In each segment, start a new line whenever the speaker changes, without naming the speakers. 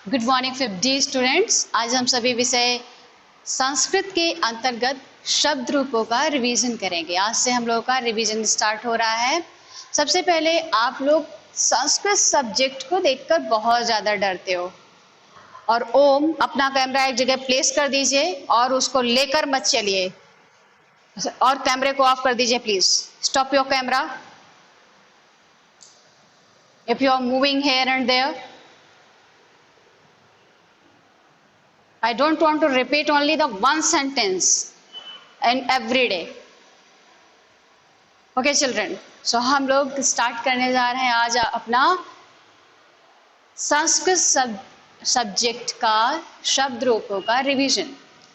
Good morning 5D students. आज हम सभी विषय संस्कृत के अंतर्गत शब्द रूपों का रिवीजन करेंगे। आज से हम लोगों का रिवीजन स्टार्ट हो रहा है। सबसे पहले आप लोग संस्कृत सब्जेक्ट को देखकर बहुत ज़्यादा डरते हो और ओम अपना कैमरा एक जगह प्लेस कर दीजिए और उसको लेकर मत चलिए और कैमरे को ऑफ कर दीजिए please. Stop your camera if you are moving here and there. I don't want to repeat only the one sentence in every day. Okay children, so हम लोग स्टार्ट करने जा रहे हैं आज अपना संस्कृत सब्जेक्ट का शब्द रूपों का रिवीजन।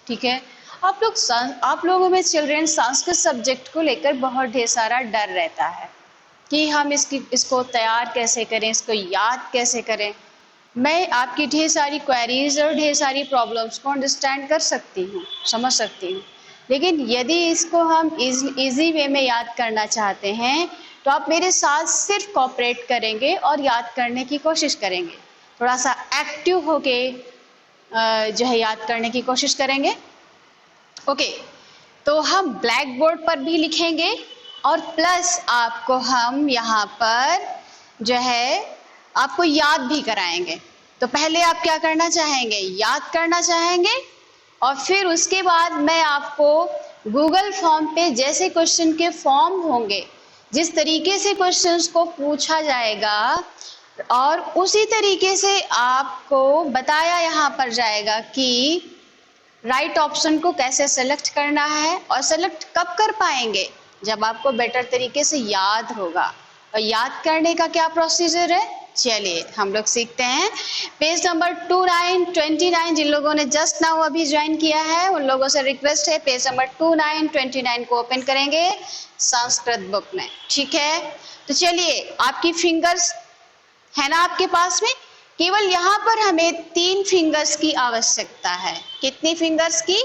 ठीक है, आप लोगों में चिल्ड्रन संस्कृत सब्जेक्ट को लेकर बहुत ढेर सारा डर रहता है कि हम इसको तैयार कैसे करें, इसको याद कैसे करें। मैं आपकी ढेर सारी क्वेरीज और ढेर सारी प्रॉब्लम्स को अंडरस्टैंड कर सकती हूँ, समझ सकती हूँ, लेकिन यदि इसको हम इजी वे में याद करना चाहते हैं तो आप मेरे साथ सिर्फ कोऑपरेट करेंगे और याद करने की कोशिश करेंगे। थोड़ा सा एक्टिव होके जो है याद करने की कोशिश करेंगे। ओके, तो हम ब्लैक बोर्ड पर भी लिखेंगे और प्लस आपको हम यहाँ पर जो है आपको याद भी कराएंगे। तो पहले आप क्या करना चाहेंगे, याद करना चाहेंगे और फिर उसके बाद मैं आपको गूगल फॉर्म पे जैसे क्वेश्चन के फॉर्म होंगे, जिस तरीके से क्वेश्चंस को पूछा जाएगा और उसी तरीके से आपको बताया यहाँ पर जाएगा कि राइट ऑप्शन को कैसे सेलेक्ट करना है और सेलेक्ट कब कर पाएंगे, जब आपको बेटर तरीके से याद होगा। और याद करने का क्या प्रोसीजर है, चलिए हम लोग सीखते हैं। पेज नंबर 2929, जिन लोगों ने जस्ट नाउ अभी ज्वाइन किया है उन लोगों से रिक्वेस्ट है पेज नंबर 2929 को ओपन करेंगे संस्कृत बुक में। ठीक है, तो चलिए आपकी फिंगर्स है ना आपके पास में, केवल यहाँ पर हमें 3 फिंगर्स की आवश्यकता है। कितनी फिंगर्स की,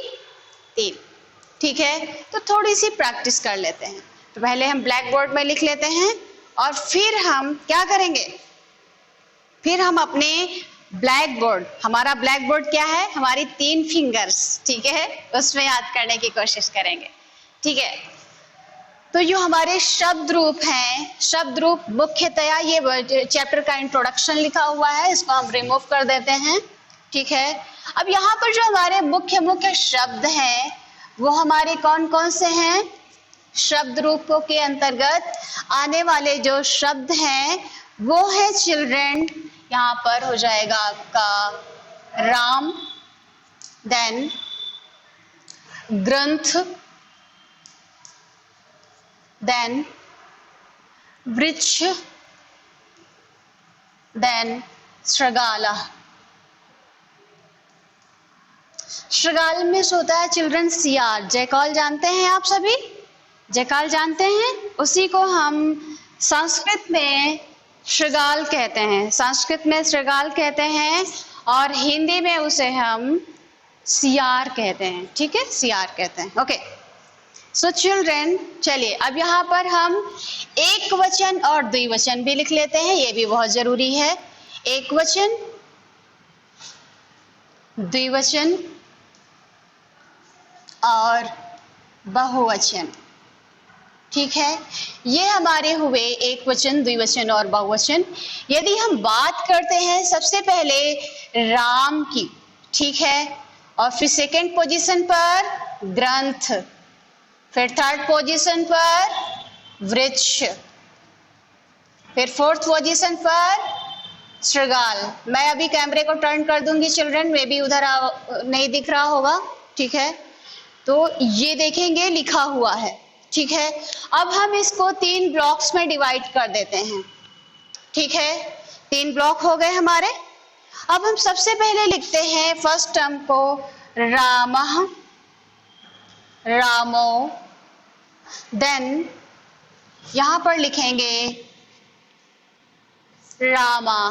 3। ठीक है, तो थोड़ी सी प्रैक्टिस कर लेते हैं। तो पहले हम ब्लैक बोर्ड में लिख लेते हैं और फिर हम क्या करेंगे, फिर हम अपने ब्लैक बोर्ड, हमारा ब्लैक बोर्ड क्या है, हमारी 3 फिंगर्स, ठीक है, उसमें याद करने की कोशिश करेंगे। ठीक है, तो जो हमारे शब्द रूप हैं, शब्द रूप मुख्यतया ये चैप्टर का इंट्रोडक्शन लिखा हुआ है, इसको हम रिमूव कर देते हैं। ठीक है, अब यहाँ पर जो हमारे मुख्य शब्द हैं वो हमारे कौन कौन से हैं, शब्द रूपों के अंतर्गत आने वाले जो शब्द हैं वो है चिल्ड्रन, यहाँ पर हो जाएगा आपका राम, देन ग्रंथ, देन वृक्ष, देन श्रृगाला। श्रृगाल में होता है चिल्ड्रन सियार। जयकाल जानते हैं आप सभी, जयकाल जानते हैं, उसी को हम संस्कृत में श्रृगाल कहते हैं, संस्कृत में श्रृगाल कहते हैं और हिंदी में उसे हम सियार कहते हैं। ठीक है, सियार कहते हैं। ओके, सो चिल्ड्रन चलिए अब यहाँ पर हम एक वचन और द्विवचन भी लिख लेते हैं, ये भी बहुत जरूरी है। एक वचन, द्विवचन और बहुवचन। ठीक है, ये हमारे हुए एक वचन, द्विवचन और बहुवचन। यदि हम बात करते हैं सबसे पहले राम की, ठीक है, और फिर सेकंड पोजीशन पर ग्रंथ, फिर थर्ड पोजीशन पर वृक्ष, फिर फोर्थ पोजीशन पर श्रृगाल। मैं अभी कैमरे को टर्न कर दूंगी चिल्ड्रन, मे बी उधर नहीं दिख रहा होगा। ठीक है, तो ये देखेंगे लिखा हुआ है। ठीक है, अब हम इसको 3 ब्लॉक्स में डिवाइड कर देते हैं। ठीक है, 3 ब्लॉक हो गए हमारे। अब हम सबसे पहले लिखते हैं फर्स्ट टर्म को रामः, रामो, देन यहां पर लिखेंगे रामा।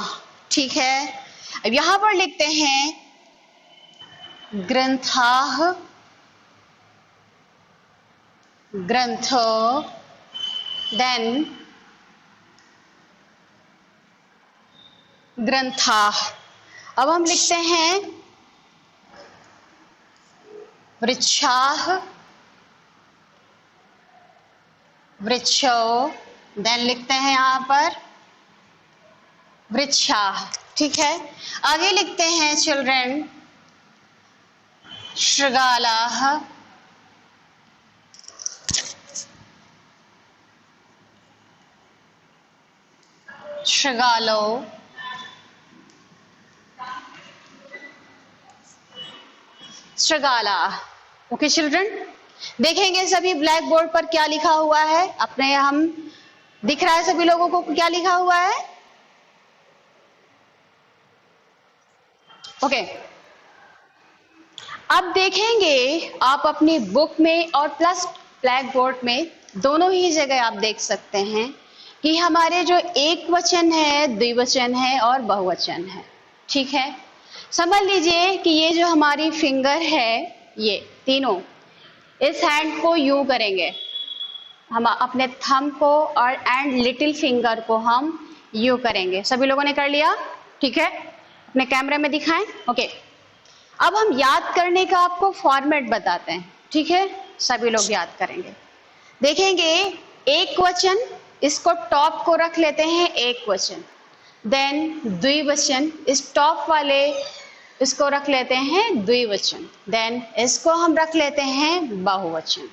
ठीक है, अब यहां पर लिखते हैं ग्रंथाः, ग्रंथो, देन ग्रंथाः। अब हम लिखते हैं वृक्षाः, वृक्षो, देन लिखते हैं यहाँ पर वृक्षाः। ठीक है, आगे लिखते हैं चिल्ड्रन शृगालाः, शृगालो, शृगालाः। ओके चिल्ड्रन, देखेंगे सभी ब्लैक बोर्ड पर क्या लिखा हुआ है। अपने हम दिख रहा है सभी लोगों को क्या लिखा हुआ है? ओके, अब देखेंगे आप अपनी बुक में और प्लस ब्लैक बोर्ड में दोनों ही जगह आप देख सकते हैं कि हमारे जो एक वचन है, द्विवचन है और बहुवचन है। ठीक है, समझ लीजिए कि ये जो हमारी फिंगर है, ये तीनों, इस हैंड को यूं करेंगे, हम अपने थंब को और एंड लिटिल फिंगर को हम यूं करेंगे। सभी लोगों ने कर लिया? ठीक है, अपने कैमरे में दिखाएं। ओके, अब हम याद करने का आपको फॉर्मेट बताते हैं। ठीक है, सभी लोग याद करेंगे। देखेंगे एक वचन, इसको टॉप को रख लेते हैं एक वचन, देन द्विवचन, इस टॉप वाले इसको रख लेते हैं द्विवचन, देन इसको हम रख लेते हैं बहुवचन।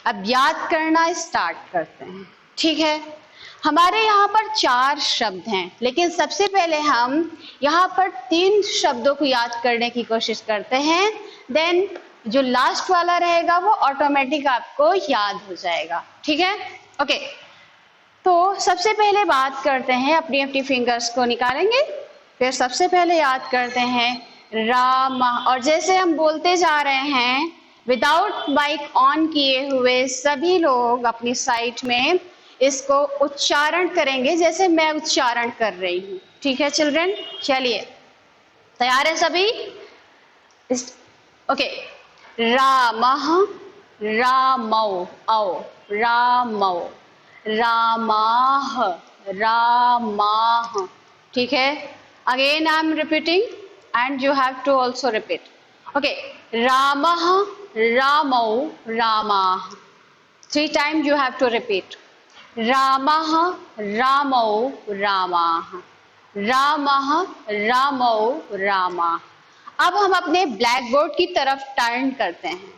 अब याद करना स्टार्ट करते हैं। ठीक है, हमारे यहाँ पर 4 शब्द हैं, लेकिन सबसे पहले हम यहाँ पर 3 शब्दों को याद करने की कोशिश करते हैं, देन जो लास्ट वाला रहेगा वो ऑटोमेटिक आपको याद हो जाएगा। ठीक है, ओके, तो सबसे पहले बात करते हैं, अपनी अपनी फिंगर्स को निकालेंगे, फिर सबसे पहले याद करते हैं राम। और जैसे हम बोलते जा रहे हैं, विदाउट माइक ऑन किए हुए सभी लोग अपनी साइट में इसको उच्चारण करेंगे जैसे मैं उच्चारण कर रही हूँ। ठीक है चिल्ड्रन, चलिए तैयार है सभी? ओके, रामः, रामौ, औ, रामौ, रामाः, रामाः। ठीक है, again I am repeating and you have to also repeat. Okay, Ramah, Ramau, Ramah. 3 times you have to repeat. Ramah, Ramau, Ramah. Ramah, Ramau, Ramah. अब हम अपने ब्लैक बोर्ड की तरफ टर्न करते हैं।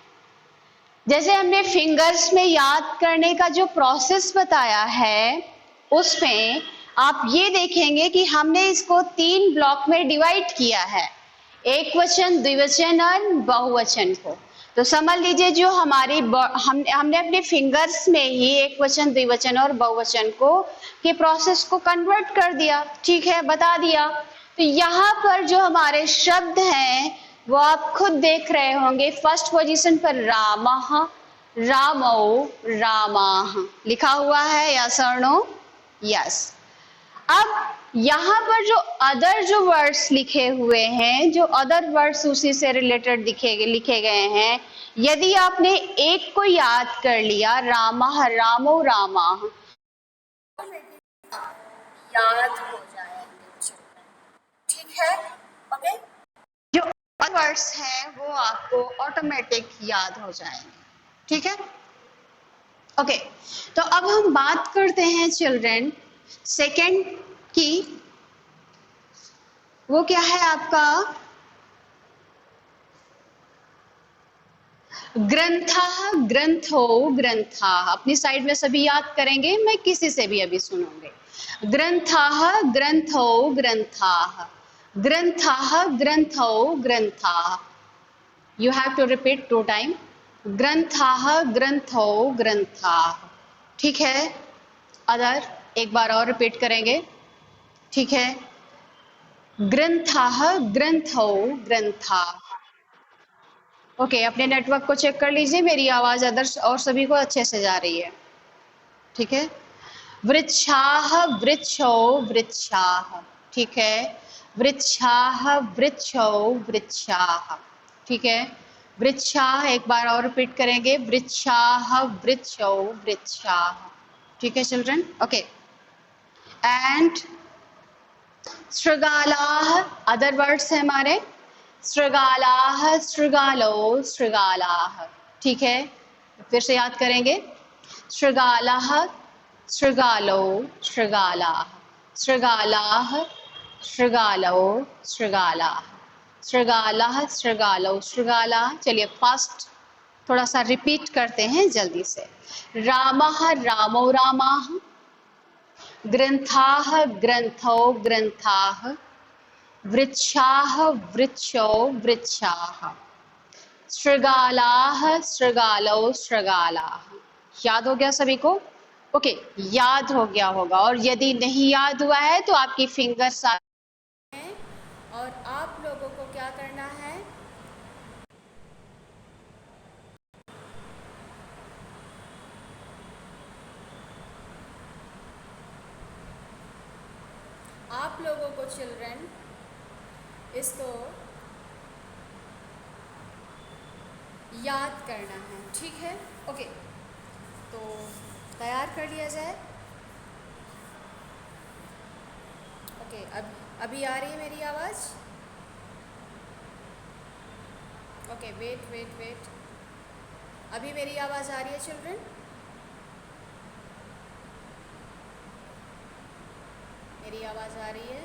जैसे हमने फिंगर्स में याद करने का जो प्रोसेस बताया है, उसमें आप ये देखेंगे कि हमने इसको 3 ब्लॉक में डिवाइड किया है, एक वचन, द्विवचन और बहुवचन को। तो समझ लीजिए जो हमारी हमने अपने फिंगर्स में ही एक वचन, द्विवचन और बहुवचन को के प्रोसेस को कन्वर्ट कर दिया। ठीक है, बता दिया। तो यहाँ पर जो हमारे शब्द हैं वो आप खुद देख रहे होंगे, फर्स्ट पोजीशन पर रामः, रामौ, रामाः लिखा हुआ है, यस और नो? यस। अब यहाँ पर जो अदर जो वर्ड्स लिखे हुए हैं, जो अदर वर्ड्स उसी से रिलेटेड लिखे गए हैं, यदि आपने एक को याद कर लिया, रामः, रामौ, रामाः, याद हो जाएंगे। ठीक है, ओके, जो अदर वर्ड्स हैं वो आपको ऑटोमेटिक याद हो जाएंगे। ठीक है, ओके, तो अब हम बात करते हैं चिल्ड्रन सेकेंड की। वो क्या है आपका? ग्रंथः, ग्रंथो, ग्रंथाः। अपनी साइड में सभी याद करेंगे, मैं किसी से भी अभी सुनूंगी। ग्रंथः, ग्रंथो, ग्रंथाः, ग्रंथः, ग्रंथो, ग्रंथाः। You have to repeat 2 time, ग्रंथः, ग्रंथो, ग्रंथाः। ठीक है, अदर एक बार और रिपीट करेंगे। ठीक है, ग्रंथः, ग्रंथो, ग्रंथाः। ओके, अपने नेटवर्क को चेक कर लीजिए, मेरी आवाज अदर्स और सभी को अच्छे से जा रही है। ठीक है, वृक्षाः, वृक्षो, वृक्षाः। ठीक है, वृक्षाः, वृक्षो, वृक्षाः। ठीक है, वृक्षाः एक बार और रिपीट करेंगे, वृक्षाः, वृक्षो, वृक्षाः। ठीक है चिल्ड्रन, ओके, एंड श्रृगालाः, अदर वर्ड्स है हमारे, श्रृगालाः, श्रृगालो, श्रृगालाः। ठीक है, फिर से याद करेंगे। श्रृगालाः, श्रृगालो, श्रृगालाः, श्रृगालाः, श्रृगालो, श्रृगालाः, श्रृगालाः, श्रृगालो, श्रृगालाः। चलिए फास्ट थोड़ा सा रिपीट करते हैं जल्दी से। रामः, रामो, रामाः, ग्रन्थाः, ग्रन्थो, ग्रन्थाः, वृक्षाः, वृक्षो, वृक्षाः, शृगालाः, शृगालो, शृगालाः। याद हो गया सभी को? ओके, याद हो गया होगा। और यदि नहीं याद हुआ है तो आपकी फिंगर्स और आप लोगों को क्या करना है, आप लोगों को चिल्ड्रन इसको याद करना है। ठीक है, ओके, तो तैयार कर लिया जाए। ओके, अब अभी आ रही है मेरी आवाज़? ओके, वेट वेट वेट, अभी मेरी आवाज़ आ रही है चिल्ड्रन? मेरी आवाज़ आ रही है?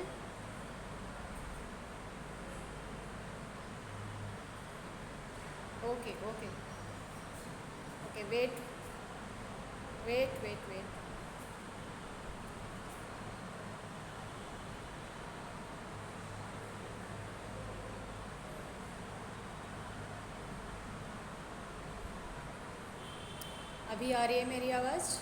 Okay okay okay, wait wait wait wait, अभी आ रही है मेरी आवाज़?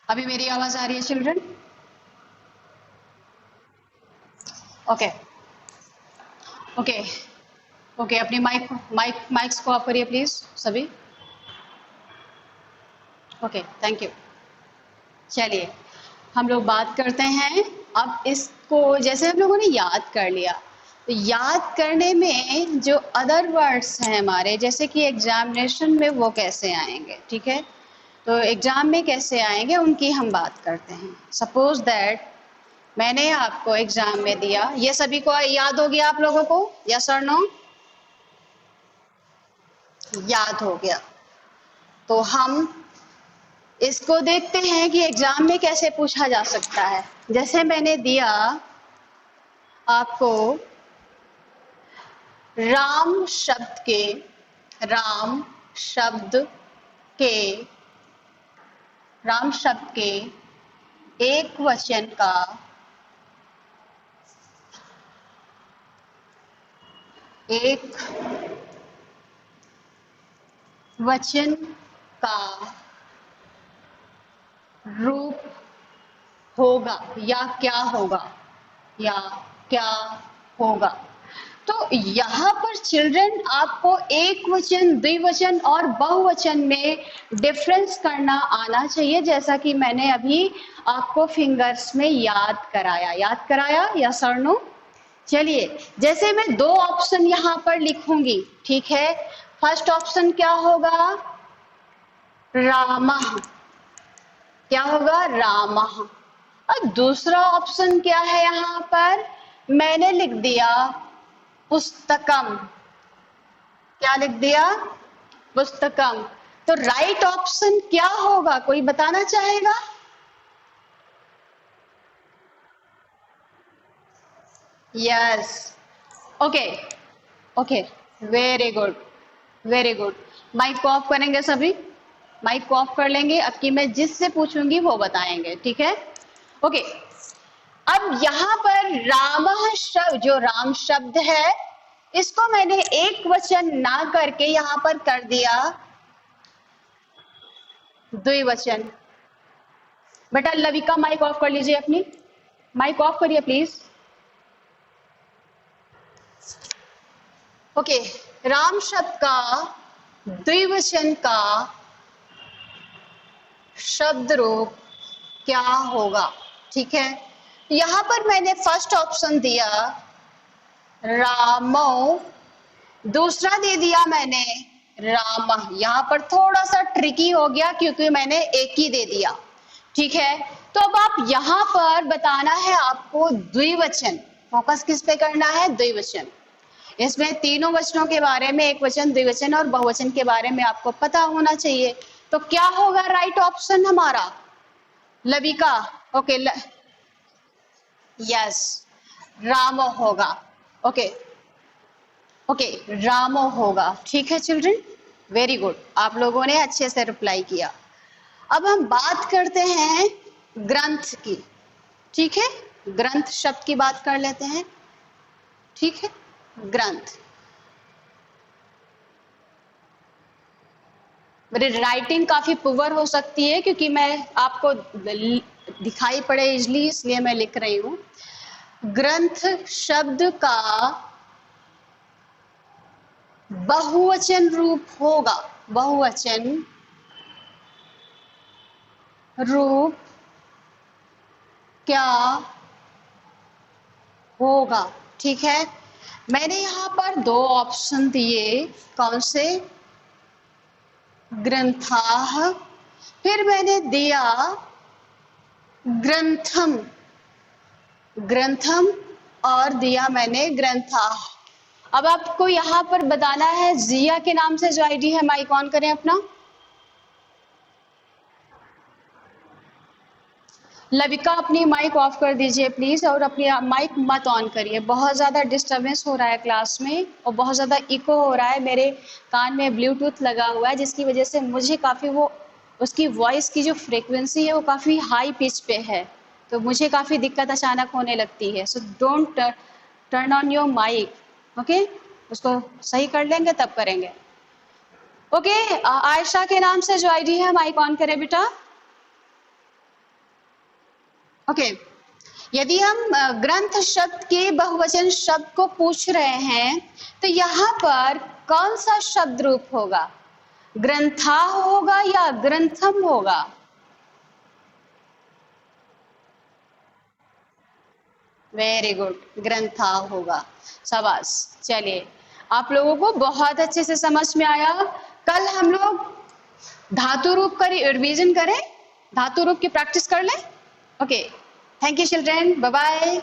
अभी मेरी आवाज़ आ रही है चिल्ड्रन? ओके ओके ओके, अपनी माइक्स को ऑफ करिए प्लीज सभी। Okay, thank you. चलिए हम लोग बात करते हैं अब इसको। जैसे हम लोगों ने याद कर लिया, तो याद करने में जो अदर वर्ड्स हैं हमारे, जैसे कि एग्जामिनेशन में वो कैसे आएंगे, ठीक है, तो एग्जाम में कैसे आएंगे उनकी हम बात करते हैं। सपोज दैट मैंने आपको एग्जाम में दिया, ये सभी को याद हो गया आप लोगों को? यस और नो? याद हो गया। तो हम इसको देखते हैं कि एग्जाम में कैसे पूछा जा सकता है। जैसे मैंने दिया आपको राम शब्द के, राम शब्द के, राम शब्द के एक वचन का, एक वचन का रूप होगा या क्या होगा, या क्या होगा। तो यहाँ पर चिल्ड्रन आपको एक वचन, द्विवचन और बहुवचन में डिफरेंस करना आना चाहिए, जैसा कि मैंने अभी आपको फिंगर्स में याद कराया। याद कराया या सर नो? चलिए, जैसे मैं दो ऑप्शन यहाँ पर लिखूंगी, ठीक है। फर्स्ट ऑप्शन क्या होगा? रामः। क्या होगा? रामः। और दूसरा ऑप्शन क्या है यहाँ पर? मैंने लिख दिया पुस्तकम। क्या लिख दिया? पुस्तकम। तो राइट ऑप्शन क्या होगा, कोई बताना चाहेगा? Yes, okay okay, very good very good. Mic को ऑफ करेंगे सभी, माइक को ऑफ कर लेंगे। अब की मैं जिससे पूछूंगी वो बताएंगे, ठीक है? ओके, अब यहाँ पर रामः शब्द, जो राम शब्द है, इसको मैंने एक वचन ना करके यहाँ पर कर दिया द्विवचन। बेटा लविका माइक ऑफ कर लीजिए, अपनी माइक ऑफ करिए प्लीज। ओके, राम शब्द का द्विवचन का शब्द रूप क्या होगा? ठीक है, यहाँ पर मैंने फर्स्ट ऑप्शन दिया रामो, दूसरा दे दिया मैंने रामः। यहाँ पर थोड़ा सा ट्रिकी हो गया क्योंकि मैंने एक ही दे दिया। ठीक है, तो अब आप यहाँ पर बताना है आपको द्विवचन, फोकस किस पे करना है? द्विवचन। इसमें तीनों वचनों के बारे में, एक वचन, द्विवचन और बहुवचन के बारे में आपको पता होना चाहिए। तो क्या होगा राइट ऑप्शन हमारा? लविका, ओके, यस, रामो होगा। ओके ओके, रामो होगा। ठीक है चिल्ड्रन, वेरी गुड, आप लोगों ने अच्छे से रिप्लाई किया। अब हम बात करते हैं ग्रंथ की। ठीक है, ग्रंथ शब्द की बात कर लेते हैं। ठीक है, ग्रंथ। मेरी राइटिंग काफी पुअर हो सकती है क्योंकि मैं आपको दिखाई पड़े इजली, इसलिए मैं लिख रही हूं। ग्रंथ शब्द का बहुवचन रूप होगा, बहुवचन रूप क्या होगा? ठीक है, मैंने यहाँ पर दो ऑप्शन दिए, कौन से? ग्रंथाः, फिर मैंने दिया ग्रंथम, ग्रंथम और दिया मैंने ग्रंथाः। अब आपको यहाँ पर बताना है जिया के नाम से जो आईडी है, माइक ऑन करें अपना। लविका अपनी माइक ऑफ कर दीजिए प्लीज, और अपनी माइक मत ऑन करिए, बहुत ज़्यादा डिस्टरबेंस हो रहा है क्लास में और बहुत ज़्यादा इको हो रहा है। मेरे कान में ब्लूटूथ लगा हुआ है जिसकी वजह से मुझे काफ़ी वो उसकी वॉइस की जो फ्रीक्वेंसी है वो काफ़ी हाई पिच पे है, तो मुझे काफ़ी दिक्कत अचानक होने लगती है। So don't turn on your mic, okay? उसको सही कर लेंगे तब करेंगे। ओके, आयशा के नाम से जो आईडी है माइक ऑन करें बेटा। ओके, यदि हम ग्रंथ शब्द के बहुवचन शब्द को पूछ रहे हैं तो यहाँ पर कौन सा शब्द रूप होगा? ग्रंथा होगा या ग्रंथम होगा? वेरी गुड, ग्रंथा होगा, शाबाश। चलिए, आप लोगों को बहुत अच्छे से समझ में आया। कल हम लोग धातु रूप का रिवीजन करें, धातु रूप की प्रैक्टिस कर लें। Okay, thank you children, bye bye.